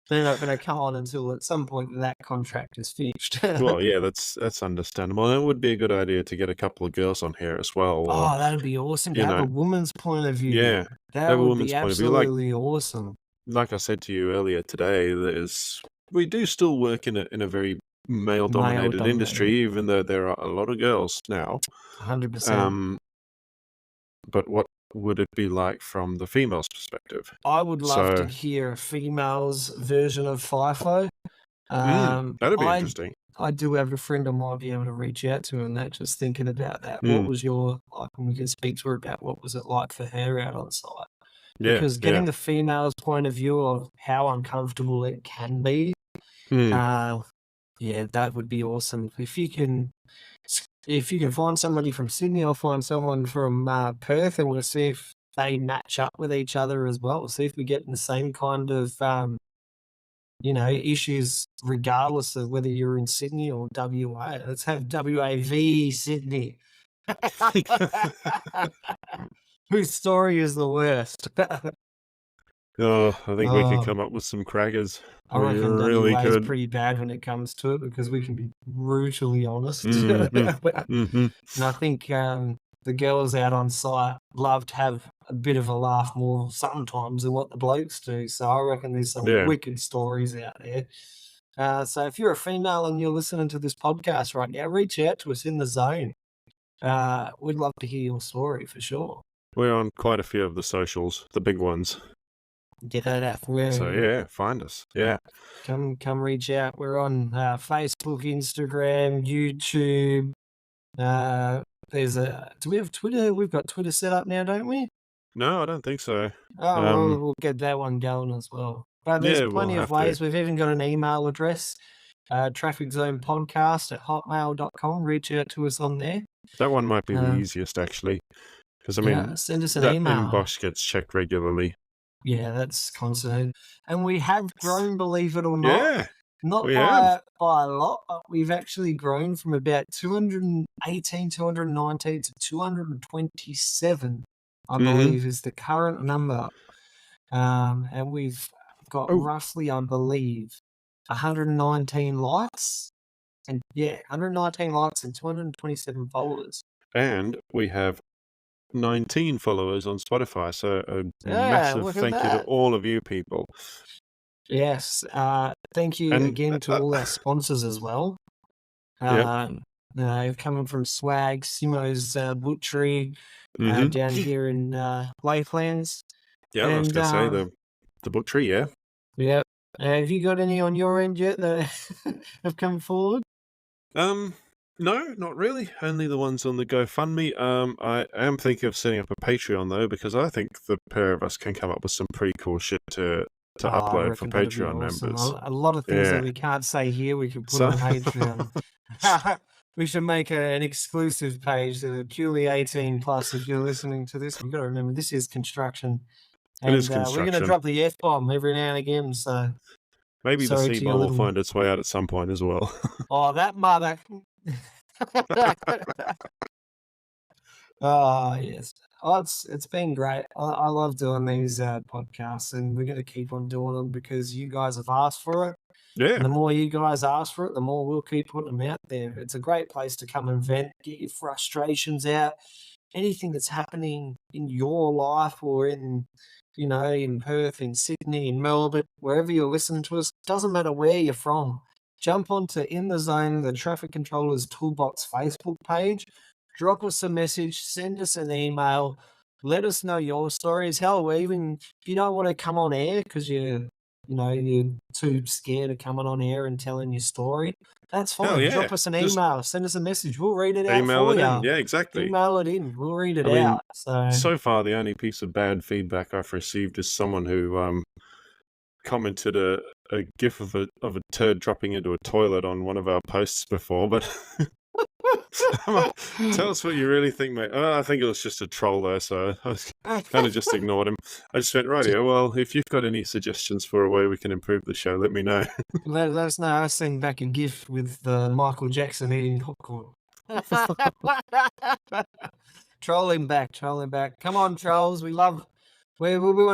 they're not going to come on until at some point that contract is finished. Well, yeah, that's understandable. And it would be a good idea to get a couple of girls on here as well, or Oh, that'd be awesome to you have a know, woman's point of view. yeah, That have a would be woman's point of view. Like absolutely awesome. I said to you earlier today, we do still work in a very Male male-dominated industry, dominated, even though there are a lot of girls now. 100%. Um, but what would it be like from the female's perspective? I would love to So, hear a female's version of FIFO. that'd be I interesting. I do have a friend I might be able to reach out to, and that just thinking about that. What Mm, was your like, and we can speak to her about what was it like for her out on site? yeah, Because yeah. getting the female's point of view of how uncomfortable it can be, Mm, uh, yeah, that would be awesome. If you can find somebody from Sydney, I'll find someone from Perth, and we'll see if they match up with each other as well. See if we get in the same kind of issues regardless of whether you're in Sydney or WA. Let's have WAV Sydney. Whose story is the worst? oh, I think we could Oh, come up with some crackers. I We reckon really WA is could. pretty bad when it comes to it, because we can be brutally honest. Hmm. Hmm. And I think the girls out on site love to have a bit of a laugh more sometimes than what the blokes do. So I reckon there's some Yeah. wicked stories out there. So if you're a female and you're listening to this podcast right now, reach out to us in the zone. We'd love to hear your story for sure. We're on quite a few of the socials, the big ones. Get that out. So yeah, find us. Yeah. Come reach out. We're on Facebook, Instagram, YouTube. Do we have Twitter? We've got Twitter set up now, don't we? No, I don't think so. Oh, well, we'll get that one going as well. But there's Yeah, we'll plenty of have to. ways. We've even got an email address, trafficzonepodcast@hotmail.com. Reach out to us on there. That one might be the Uh, easiest, actually, because I yeah, mean, send us an that email. inbox gets checked regularly. Yeah, that's constant. And we have grown, believe it or not. Yeah, Not we have. by a lot, but we've actually grown from about 218, 219 to 227, I Hmm. believe, is the current number. And we've got Oh, roughly, I believe, 119 likes. And yeah, 119 likes and 227 followers. and we have 19 followers on Spotify. So a Yeah, massive look at thank you to that. all of you people. Yes. Thank you And again to all our sponsors as well. yep. Coming from Swag, Simo's Butchery, Hmm. down here in Lakelands. Yeah, I was And gonna say the butchery. Yeah. yeah, have you got any on your end yet that have come forward? No, not really. Only the ones on the GoFundMe. I am thinking of setting up a Patreon though, because I think the pair of us can come up with some pretty cool shit to Oh, I upload for reckon that'd be Patreon awesome. members. A lot of things that Yeah. we can't say here, we could put So on Patreon. We should make an exclusive page that are purely 18 plus. If you're listening to this, you've got to remember this is construction. it is And we're going to construction. drop the F-bomb every now and again. So Maybe the sorry to your C-bomb will little... find its way out at some point as well. Oh, that mother... Oh, yes. Oh, it's been great. I love doing these podcasts, and we're going to keep on doing them because you guys have asked for it. And Yeah. the more you guys ask for it, the more we'll keep putting them out there. It's a great place to come and vent, get your frustrations out, anything that's happening in your life or in Perth, in Sydney, in Melbourne, wherever you're listening to us, doesn't matter where you're from. Jump onto In the Zone, the Traffic Controllers Toolbox Facebook page, drop us a message, send us an email, let us know your stories. Hell, even if you don't want to come on air because you're too scared of coming on air and telling your story, that's Hell fine. yeah. Drop us an Just email, send us a message. We'll read it out email for it in. you. Yeah, exactly. Email it in. We'll read it I mean, out. so far, the only piece of bad feedback I've received is someone who commented a gif of a turd dropping into a toilet on one of our posts before, but tell us what you really think, mate. I think it was just a troll there, so I kind of just ignored him. I just went, right here, well, if you've got any suggestions for a way we can improve the show, let me know. Let us know. I send back a gif with Michael Jackson eating popcorn. Troll him back. Come on, trolls. We want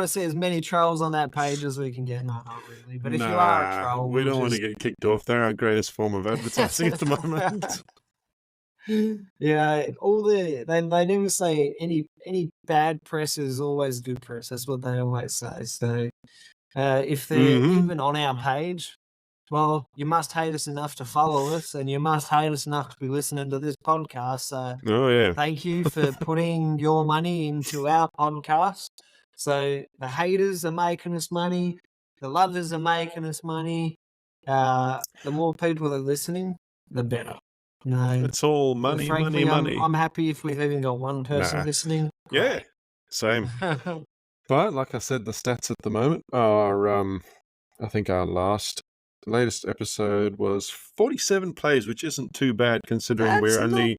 to see as many trolls on that page as we can get. No, not really. But if you are a troll, we don't want to get kicked off. They're our greatest form of advertising at the moment. Yeah, they never say any bad press is always good press. That's what they always say. So if they're even on our page, well, you must hate us enough to follow us, and you must hate us enough to be listening to this podcast. So Oh yeah. thank you for putting your money into our podcast. So the haters are making us money, the lovers are making us money. The more people are listening, the better. It's all money, frankly, money. I'm happy if we've even got one person listening. Yeah, same. But like I said, the stats at the moment are, I think our latest episode was 47 plays, which isn't too bad considering we're only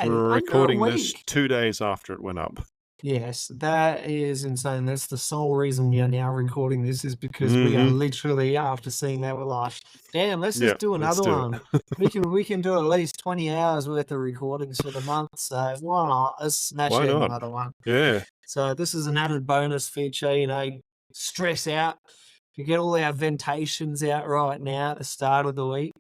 recording this 2 days after it went up. Yes, that is insane. That's the sole reason we are now recording this, is because we are literally, after seeing that, we're like, damn, let's just do another one. we can do at least 20 hours worth of recordings for the month, so why not? Let's smash out another one. Yeah. So this is an added bonus feature, stress out. You get all our ventations out right now at the start of the week.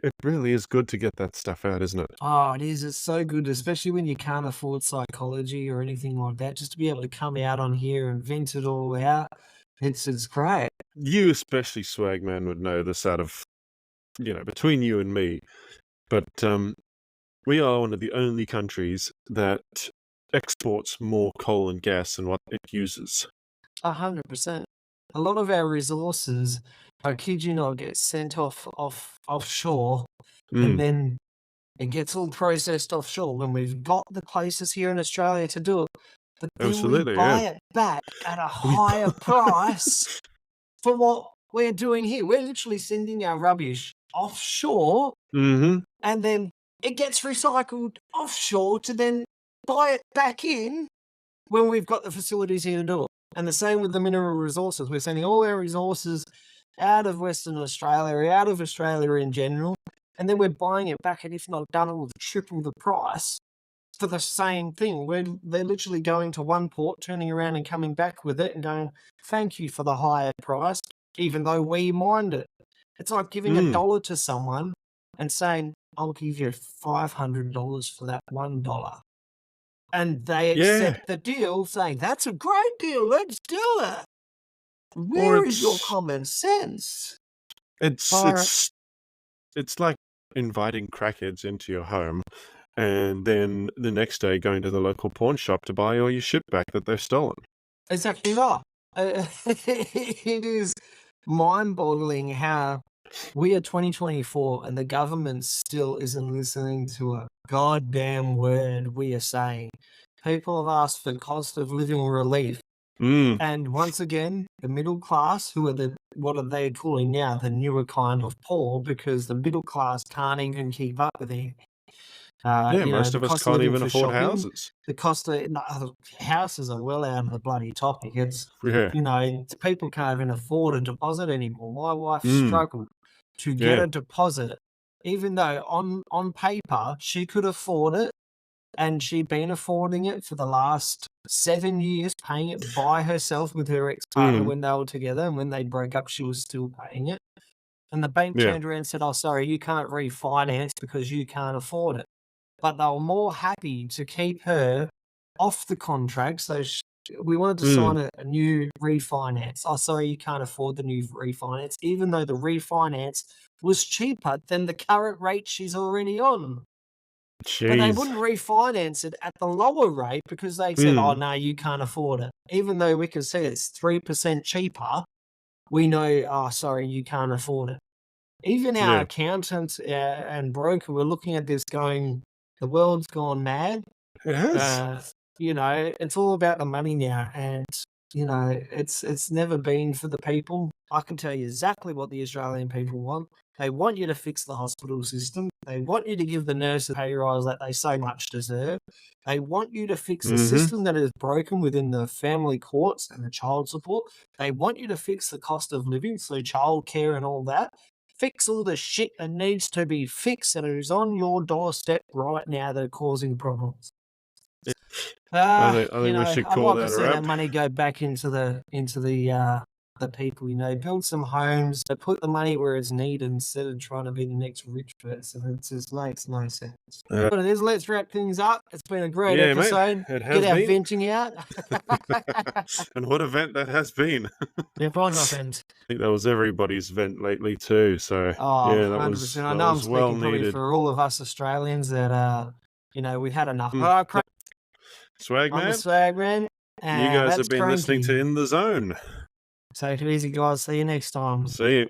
It really is good to get that stuff out, isn't it? Oh, it is. It's so good, especially when you can't afford psychology or anything like that. Just to be able to come out on here and vent it all out, it's great. You especially, SwagMan, would know this out of, between you and me. But we are one of the only countries that exports more coal and gas than what it uses. 100%. A lot of our resources, I kid you not, get sent offshore, and then it gets all processed offshore when we've got the places here in Australia to do it. But then we buy it back at a higher price for what we're doing here. We're literally sending our rubbish offshore, and then it gets recycled offshore to then buy it back in when we've got the facilities here to do it. And the same with the mineral resources. We're sending all our resources out of Western Australia, out of Australia in general, and then we're buying it back at, if not double, triple the price for the same thing. They're literally going to one port, turning around and coming back with it and going, thank you for the higher price, even though we mined it. It's like giving $1 to someone and saying, I'll give you $500 for that $1. And they accept the deal, saying, that's a great deal, let's do it. Where is your common sense? It's like inviting crackheads into your home and then the next day going to the local pawn shop to buy all your shit back that they've stolen. Exactly right. It is mind-boggling how we are 2024 and the government still isn't listening to a goddamn word we are saying. People have asked for cost of living relief. And once again, the middle class, who are what are they calling now the newer kind of poor, because the middle class can't even keep up with it. Most of us can't even afford houses. The cost of houses are well out of the bloody topic. People can't even afford a deposit anymore. My wife struggled to get a deposit, even though on paper she could afford it. and she'd been affording it for the last 7 years, paying it by herself with her ex-partner when they were together, and when they broke up, she was still paying it. And the bank Yeah. turned around and said, "Oh, sorry, you can't refinance because you can't afford it." But they were more happy to keep her off the contract. So we wanted to sign a new refinance. "Oh, sorry, you can't afford the new refinance," even though the refinance was cheaper than the current rate she's already on. But they Jeez. wouldn't refinance it at the lower rate because they said, "Oh, no, you can't afford it." Even though we can see it's 3% cheaper, we know, "Oh, sorry, you can't afford it." Even our Yeah. accountants and broker were looking at this going, the world's gone mad. It has. It's all about the money now, and it's never been for the people. I can tell you exactly what the Australian people want. They want you to fix the hospital system. They want you to give the nurses pay rise that they so much deserve. They want you to fix the system that is broken within the family courts and the child support. They want you to fix the cost of living, so childcare and all that. Fix all the shit that needs to be fixed and it is on your doorstep right now that are causing problems. I think we should I'd call like to that a see that wrap. money go back into the people, build some homes, but put the money where it's needed instead of trying to be the next rich person. It just makes no sense. But it is, let's wrap things up. It's been a great Yeah, mate, episode. it has Get our been. venting out. And what a vent that has been. Yeah, fine, my friends. I think that was everybody's vent lately too. So Oh, yeah, that 100%. I that know I'm was well speaking probably needed. for all of us Australians that, we've had enough. Mm. All right, I'm the SwagMan, SwagMan, you and guys that's have been listening to Cranky. In the Zone. Take it easy, guys. See you next time. See you.